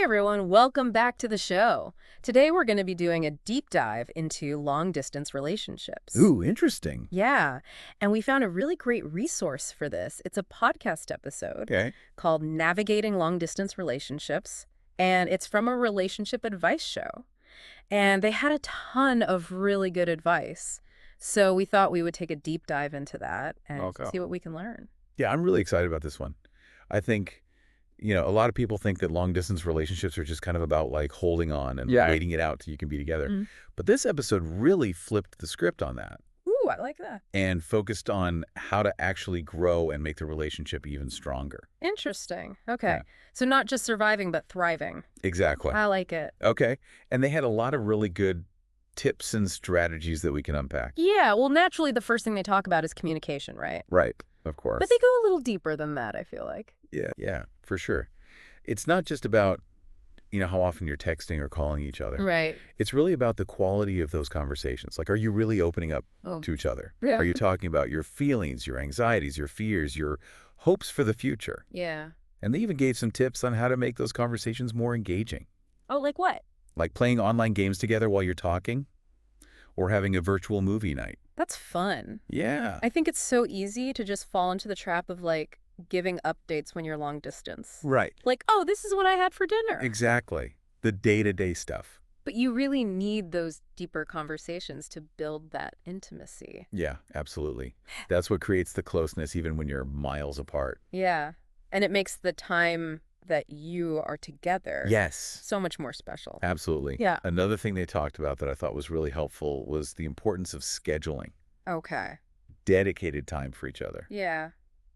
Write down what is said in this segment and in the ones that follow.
Hey everyone, welcome back to the show. Today we're going to be doing a deep dive into long-distance relationships. Ooh, interesting. Yeah, and we found a really great resource for this. It's a podcast episode Okay. called Navigating Long-Distance Relationships, and it's from a relationship advice show. And they had a ton of really good advice. So we thought we would take a deep dive into that and Okay. see what we can learn. Yeah, I'm really excited about this one. I think, a lot of people think that long distance relationships are just kind of about like holding on and Yeah. waiting it out till you can be together. Mm. But this episode really flipped the script on that Ooh, I like that. and focused on how to actually grow and make the relationship even stronger. Interesting. Okay. Yeah. So not just surviving, but thriving. Exactly. I like it. Okay. And they had a lot of really good tips and strategies that we can unpack. Yeah, well, naturally, the first thing they talk about is communication, right? Right. Of course. But they go a little deeper than that, I feel like. Yeah, for sure. It's not just about, how often you're texting or calling each other. Right. It's really about the quality of those conversations. Like, are you really opening up Oh. to each other? Yeah. Are you talking about your feelings, your anxieties, your fears, your hopes for the future? Yeah. And they even gave some tips on how to make those conversations more engaging, Oh, like what? like playing online games together while you're talking or having a virtual movie night. That's fun. Yeah. I think it's so easy to just fall into the trap of, like, giving updates when you're long distance. Right. Like, oh, this is what I had for dinner. Exactly. The day-to-day stuff. But you really need those deeper conversations to build that intimacy. Yeah, absolutely. That's what creates the closeness even when you're miles apart. Yeah. And it makes the time that you are together Yes. so much more special. Absolutely. Yeah. Another thing they talked about that I thought was really helpful was the importance of scheduling Okay. dedicated time for each other. Yeah.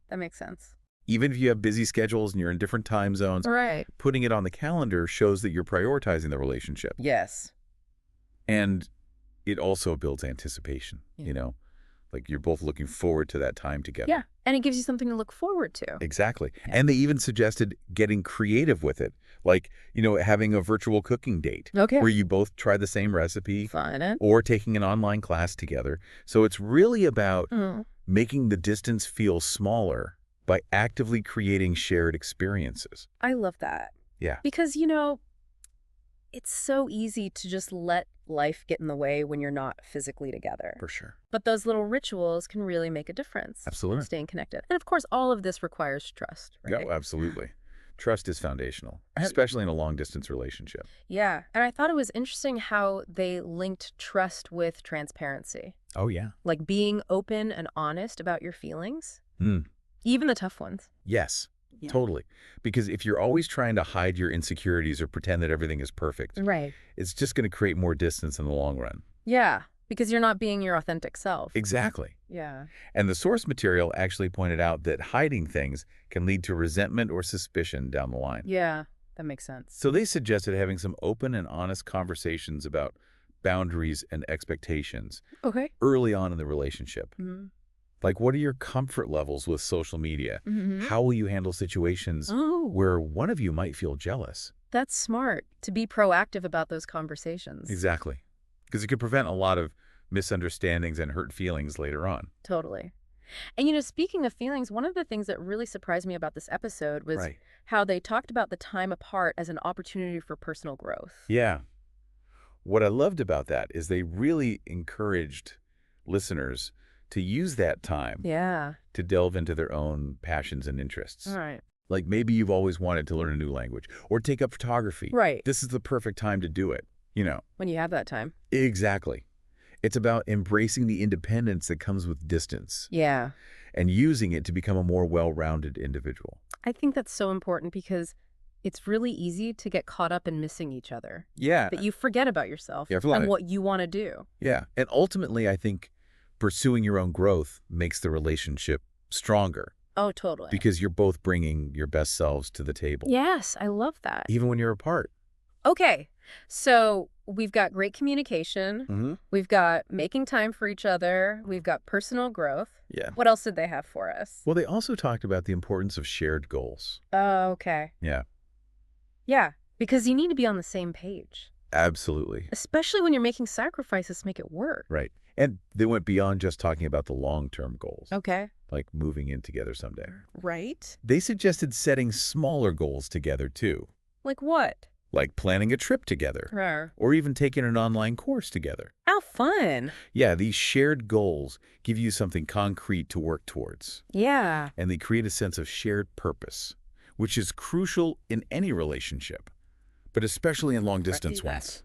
That makes sense. Even if you have busy schedules and you're in different time zones, Right. putting it on the calendar shows that you're prioritizing the relationship. Yes. And it also builds anticipation, Yeah. Like you're both looking forward to that time together. Yeah. And it gives you something to look forward to. Exactly. Yeah. And they even suggested getting creative with it, like, having a virtual cooking date Okay. where you both try the same recipe Fun. or taking an online class together. So it's really about making the distance feel smaller by actively creating shared experiences. I love that. Yeah. Because, it's so easy to just let life get in the way when you're not physically together. For sure. But those little rituals can really make a difference. Absolutely. Staying connected. And of course, all of this requires trust, right? Yeah, absolutely. Trust is foundational, especially in a long-distance relationship. Yeah. And I thought it was interesting how they linked trust with transparency. Oh, yeah. Like being open and honest about your feelings, Hmm. even the tough ones. Yes, Yeah. totally. Because if you're always trying to hide your insecurities or pretend that everything is perfect, Right. it's just going to create more distance in the long run. Yeah. Because you're not being your authentic self. Exactly. Yeah. And the source material actually pointed out that hiding things can lead to resentment or suspicion down the line. Yeah. That makes sense. So they suggested having some open and honest conversations about boundaries and expectations Okay. early on in the relationship. Mm-hmm. Like, what are your comfort levels with social media? Mm-hmm. How will you handle situations Oh, where one of you might feel jealous? that's smart to be proactive about those conversations. Exactly. Because it could prevent a lot of misunderstandings and hurt feelings later on. Totally. And speaking of feelings, one of the things that really surprised me about this episode was Right. how they talked about the time apart as an opportunity for personal growth. Yeah. What I loved about that is they really encouraged listeners to use that time Yeah. to delve into their own passions and interests. All right. Like maybe you've always wanted to learn a new language or take up photography. Right. This is the perfect time to do it, When you have that time. Exactly. It's about embracing the independence that comes with distance Yeah. and using it to become a more well-rounded individual. I think that's so important because it's really easy to get caught up in missing each other. Yeah. That you forget about yourself Yeah, I feel like and it. what you want to do. Yeah. And ultimately, I think pursuing your own growth makes the relationship stronger Oh, totally. because you're both bringing your best selves to the table, Yes, I love that. even when you're apart. Okay, so we've got great communication. Mm-hmm. We've got making time for each other. We've got personal growth. Yeah. What else did they have for us? Well, they also talked about the importance of shared goals. Oh, okay. Yeah, Yeah, because you need to be on the same page, absolutely. especially when you're making sacrifices to make it work. Right. And they went beyond just talking about the long-term goals, Okay. like moving in together someday. Right? They suggested setting smaller goals together, too. Like what? like planning a trip together, Rawr. or even taking an online course together. How fun. Yeah, these shared goals give you something concrete to work towards, Yeah. and they create a sense of shared purpose, which is crucial in any relationship, but especially in long-distance Right. ones.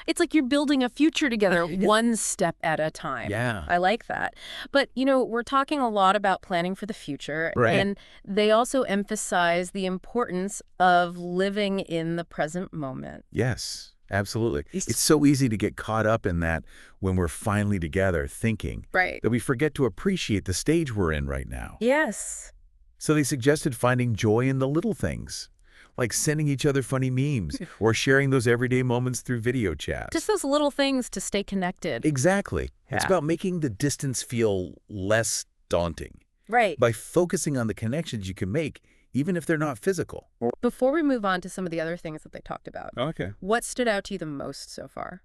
It's like you're building a future together one step at a time. Yeah. I like that. But, we're talking a lot about planning for the future. Right. And they also emphasize the importance of living in the present moment. Yes, absolutely. It's so easy to get caught up in that when we're finally together thinking Right. that we forget to appreciate the stage we're in right now. Yes. So they suggested finding joy in the little things, like sending each other funny memes or sharing those everyday moments through video chats. Just those little things to stay connected. Exactly. It's Yeah. about making the distance feel less daunting Right. by focusing on the connections you can make, even if they're not physical. Before we move on to some of the other things that they talked about, Okay. what stood out to you the most so far?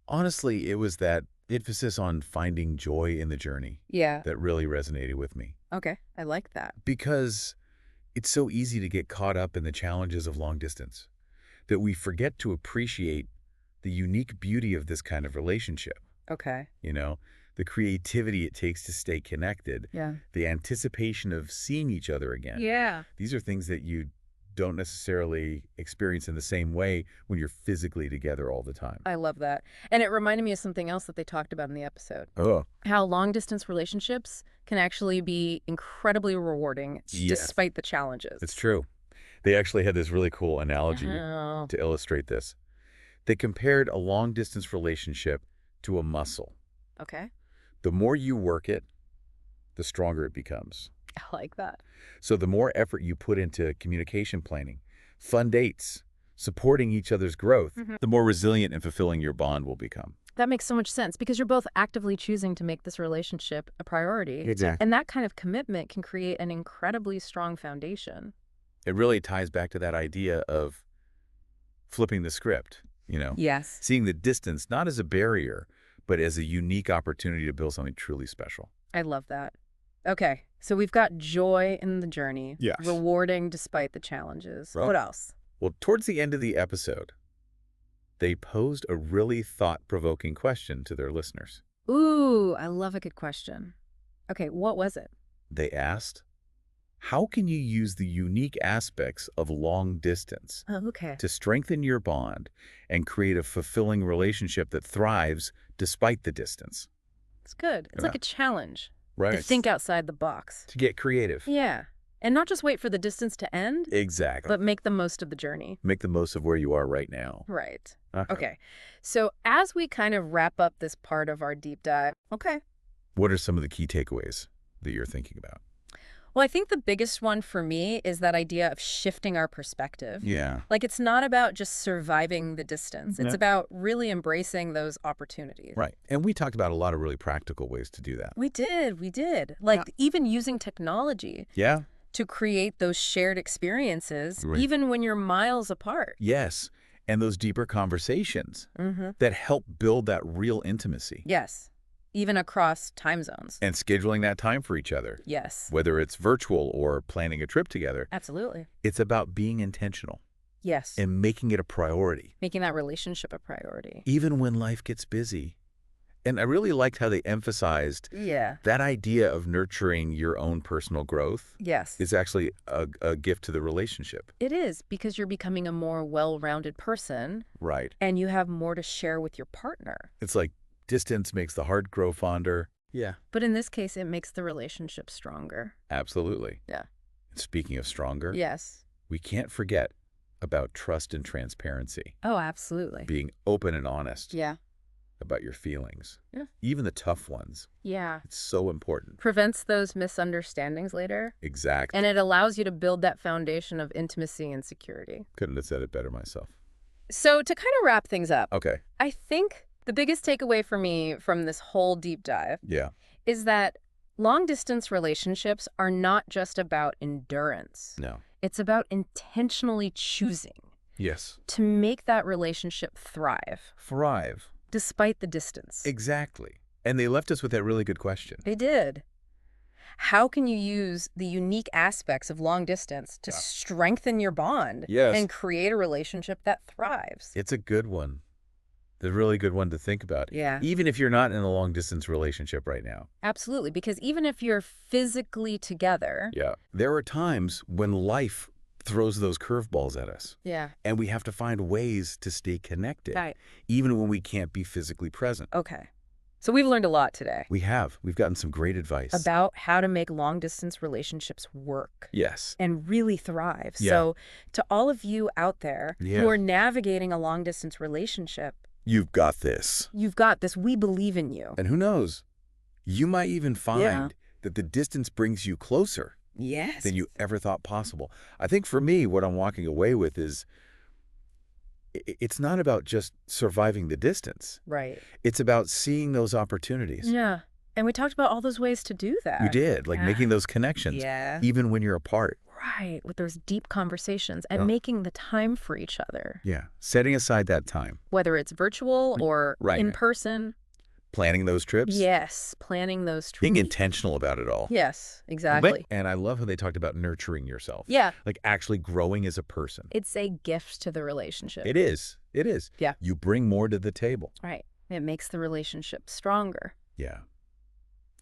Honestly, it was that emphasis on finding joy in the journey Yeah. that really resonated with me. Okay. I like that. Because it's so easy to get caught up in the challenges of long distance that we forget to appreciate the unique beauty of this kind of relationship. Okay. The creativity it takes to stay connected, Yeah. the anticipation of seeing each other again. Yeah. These are things that you don't necessarily experience in the same way when you're physically together all the time. I love that. And it reminded me of something else that they talked about in the episode. Oh, How long-distance relationships can actually be incredibly rewarding Yes. despite the challenges. it's true. They actually had this really cool analogy Oh. to illustrate this. They compared a long-distance relationship to a muscle. Okay. The more you work it, the stronger it becomes. I like that. So the more effort you put into communication planning, fun dates, supporting each other's growth, the more resilient and fulfilling your bond will become. That makes so much sense because you're both actively choosing to make this relationship a priority. Exactly. And that kind of commitment can create an incredibly strong foundation. It really ties back to that idea of flipping the script, Yes. seeing the distance not as a barrier, but as a unique opportunity to build something truly special. I love that. Okay. So we've got joy in the journey. Yes. Rewarding despite the challenges. Right. What else? Well, towards the end of the episode, they posed a really thought-provoking question to their listeners. Ooh, I love a good question. Okay, what was it? They asked, how can you use the unique aspects of long distance Oh, okay. to strengthen your bond and create a fulfilling relationship that thrives despite the distance? It's good. It's like a challenge Right. to think outside the box. To get creative. Yeah. And not just wait for the distance to end, Exactly. but make the most of the journey. Make the most of where you are right now. Right. Okay. So as we kind of wrap up this part of our deep dive, What are some of the key takeaways that you're thinking about? well, I think the biggest one for me is that idea of shifting our perspective. Yeah. Like, it's not about just surviving the distance. It's Yeah. about really embracing those opportunities. Right. And we talked about a lot of really practical ways to do that. We did. Like, even using technology Yeah. to create those shared experiences, Right. even when you're miles apart. Yes. And those deeper conversations Mm-hmm. that help build that real intimacy. Yes. Even across time zones. And scheduling that time for each other, Yes. whether it's virtual or planning a trip together, Absolutely. it's about being intentional Yes. and making it a priority, Making that relationship a priority. even when life gets busy. And I really liked how they emphasized Yeah. that idea of nurturing your own personal growth Yes. is actually a gift to the relationship. It is, because you're becoming a more well-rounded person Right. and you have more to share with your partner. It's like distance makes the heart grow fonder. Yeah. But in this case, it makes the relationship stronger. Absolutely. Yeah. And speaking of stronger, Yes. we can't forget about trust and transparency, Oh, absolutely. being open and honest Yeah. about your feelings, Yeah. even the tough ones. Yeah. It's so important. Prevents those misunderstandings later. Exactly. And it allows you to build that foundation of intimacy and security. Couldn't have said it better myself. So to kind of wrap things up, Okay. I think the biggest takeaway for me from this whole deep dive Yeah. is that long-distance relationships are not just about endurance. No. It's about intentionally choosing Yes. to make that relationship thrive Thrive. despite the distance. Exactly. And they left us with that really good question. They did. How can you use the unique aspects of long distance to Yeah. strengthen your bond Yes. and create a relationship that thrives? It's a good one. The really good one to think about. Yeah. Even if you're not in a long-distance relationship right now. Absolutely, because even if you're physically together, Yeah. There are times when life throws those curveballs at us, yeah, and we have to find ways to stay connected, right, even when we can't be physically present. okay. So we've learned a lot today We've gotten some great advice. about how to make long-distance relationships work Yes. and really thrive. Yeah. So to all of you out there Yeah. who are navigating a long-distance relationship, You've got this. you've got this. We believe in you. And who knows? You might even find Yeah. that the distance brings you closer Yes. than you ever thought possible. I think for me, what I'm walking away with is it's not about just surviving the distance. Right. It's about seeing those opportunities. Yeah. And we talked about all those ways to do that. You did, like Yeah. making those connections, Yeah. even when you're apart. Right. With those deep conversations and Yeah. making the time for each other, Yeah. Setting aside that time, whether it's virtual or Right. in person. planning those trips, Yes. Planning those trips. being intentional about it all. Yes, exactly. And I love how they talked about nurturing yourself. Yeah. Like actually growing as a person. It's a gift to the relationship. It is. It is. Yeah. You bring more to the table. Right. It makes the relationship stronger. Yeah.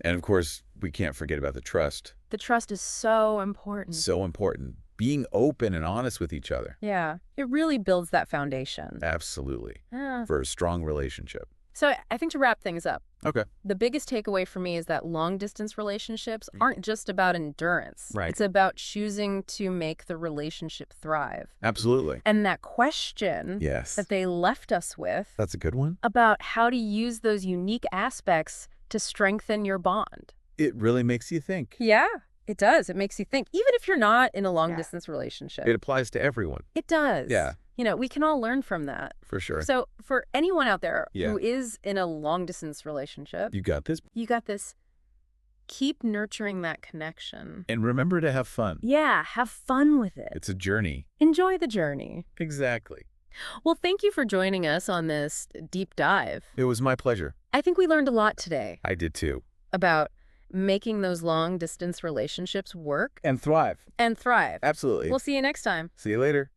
And of course, we can't forget about the trust. The trust is so important. So important. Being open and honest with each other. Yeah. It really builds that foundation. Absolutely. Yeah. For a strong relationship. So I think to wrap things up, Okay. the biggest takeaway for me is that long-distance relationships aren't just about endurance. Right. It's about choosing to make the relationship thrive. Absolutely. And that question Yes. that they left us with That's a good one. about how to use those unique aspects to strengthen your bond. It really makes you think. Yeah, it does. It makes you think. Even if you're not in a long-distance relationship, It applies to everyone. it does. Yeah. You know, we can all learn from that. For sure. So for anyone out there Yeah. who is in a long-distance relationship, You got this. you got this. Keep nurturing that connection. And remember to have fun. Yeah, have fun with it. It's a journey. Enjoy the journey. Exactly. Well, thank you for joining us on this deep dive. It was my pleasure. I think we learned a lot today I did too. about making those long-distance relationships work And thrive. and thrive. Absolutely. We'll see you next time. See you later.